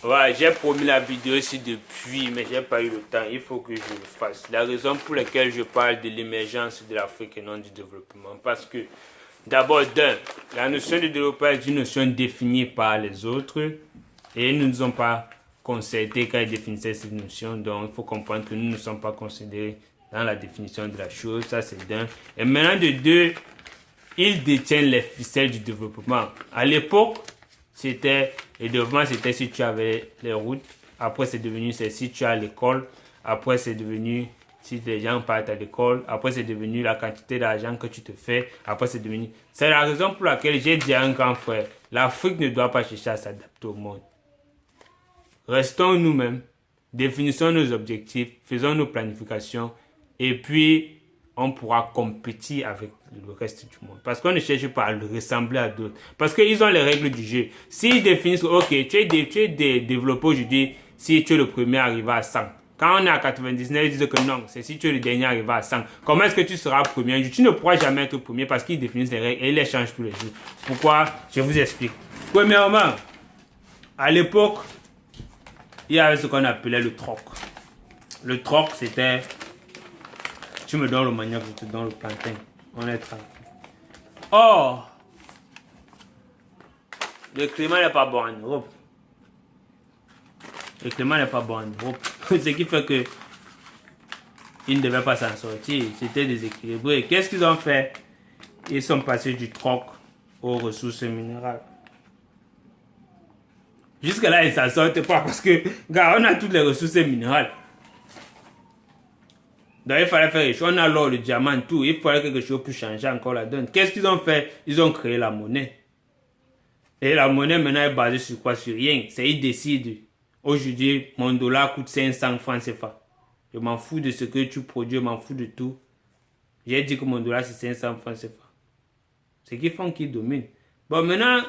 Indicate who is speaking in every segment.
Speaker 1: Ouais, j'ai promis la vidéo ici depuis, mais j'ai pas eu le temps. Il faut que je le fasse. La raison pour laquelle je parle de l'émergence de l'Afrique et non du développement. Parce que, d'abord, la notion de développement est une notion définie par les autres. Et ils ne nous ont pas concerté quand ils définissaient cette notion. Donc, il faut comprendre que nous ne sommes pas considérés dans la définition de la chose. Ça, c'est d'un. Et maintenant, de deux, ils détiennent les ficelles du développement. À l'époque, le développement, c'était si tu avais les routes. Après, c'est devenu si tu as l'école. Après, c'est devenu si les gens partent à l'école. Après, c'est devenu la quantité d'argent que tu te fais. Après, c'est devenu... C'est la raison pour laquelle j'ai dit à un grand frère, l'Afrique ne doit pas chercher à s'adapter au monde. Restons nous-mêmes, définissons nos objectifs, faisons nos planifications et puis on pourra compétir avec le reste du monde. Parce qu'on ne cherche pas à le ressembler à d'autres. Parce qu'ils ont les règles du jeu. S'ils définissent, ok, tu es développé aujourd'hui, si tu es le premier arrivé à 100. Quand on est à 99, ils disent que non, c'est si tu es le dernier arrivé à 100. Comment est-ce que tu seras premier? Tu ne pourras jamais être premier parce qu'ils définissent les règles et ils les changent tous les jours. Pourquoi? Je vous explique. Premièrement, à l'époque, il y avait ce qu'on appelait le troc. Le troc, c'était... Tu me donnes le manioc, je te donne le plantain. On est tranquille. Or, le climat n'est pas bon en Europe. Le climat n'est pas bon en Europe. Ce qui fait que ils ne devaient pas s'en sortir. C'était déséquilibré. Qu'est-ce qu'ils ont fait? Ils sont passés du troc aux ressources minérales. Jusque-là, ils ne s'en sortent pas parce que, gars, on a toutes les ressources minérales. Donc, il fallait faire quelque chose. On a l'or, le diamant, tout. Il fallait quelque chose pour changer encore la donne. Qu'est-ce qu'ils ont fait? Ils ont créé la monnaie. Et la monnaie, maintenant, est basée sur quoi? Sur rien. C'est ils décident. Aujourd'hui, mon dollar coûte 500 francs CFA. Je m'en fous de ce que tu produis, je m'en fous de tout. J'ai dit que mon dollar, c'est 500 francs CFA. C'est qu'ils font qu'ils dominent. Bon, maintenant,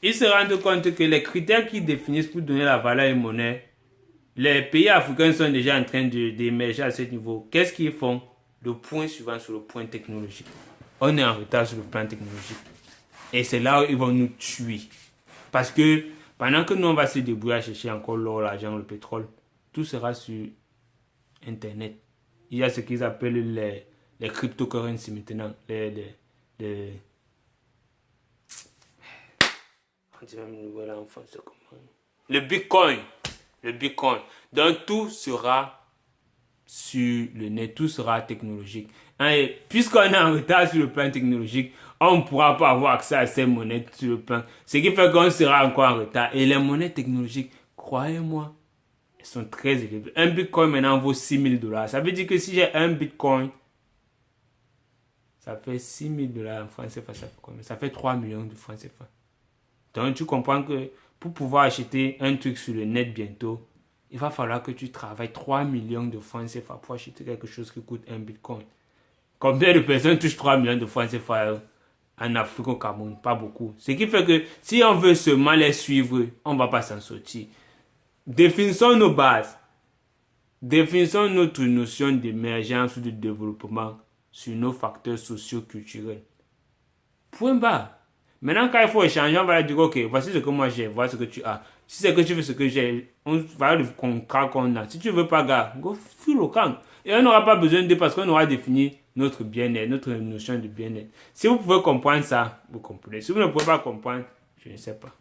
Speaker 1: ils se rendent compte que les critères qu'ils définissent pour donner la valeur à une monnaie, les pays africains sont déjà en train d'émerger à ce niveau. Qu'est-ce qu'ils font? Le point suivant sur le point technologique. On est en retard sur le plan technologique. Et c'est là où ils vont nous tuer. Parce que pendant que nous, on va se débrouiller à chercher encore l'or, l'argent, le pétrole, tout sera sur Internet. Il y a ce qu'ils appellent les cryptocurrencies maintenant. Le Bitcoin. Le Bitcoin. Donc tout sera sur le net, tout sera technologique. Et puisqu'on est en retard sur le plan technologique, on ne pourra pas avoir accès à ces monnaies sur le plan. Ce qui fait qu'on sera encore en retard. Et les monnaies technologiques, croyez-moi, elles sont très élevées. Un Bitcoin maintenant vaut $6,000. Ça veut dire que si j'ai un Bitcoin, ça fait $6,000 en francs CFA. Ça fait combien? Ça fait 3 millions de francs CFA. Donc tu comprends que pour pouvoir acheter un truc sur le net bientôt, il va falloir que tu travailles 3 millions de francs CFA pour acheter quelque chose qui coûte un Bitcoin. Combien de personnes touchent 3 millions de francs CFA en Afrique, au Cameroun? Pas beaucoup. Ce qui fait que si on veut seulement les suivre, on ne va pas s'en sortir. Définissons nos bases. Définissons notre notion d'émergence ou de développement sur nos facteurs socio-culturels. Point barre. Maintenant, quand il faut échanger, on va dire, ok, voici ce que moi j'ai, voici ce que tu as. Si c'est que tu veux ce que j'ai, on va le contrat qu'on a. Si tu veux pas, gars, go full au camp. Et on n'aura pas besoin de, parce qu'on aura défini notre bien-être, notre notion de bien-être. Si vous pouvez comprendre ça, vous comprenez. Si vous ne pouvez pas comprendre, je ne sais pas.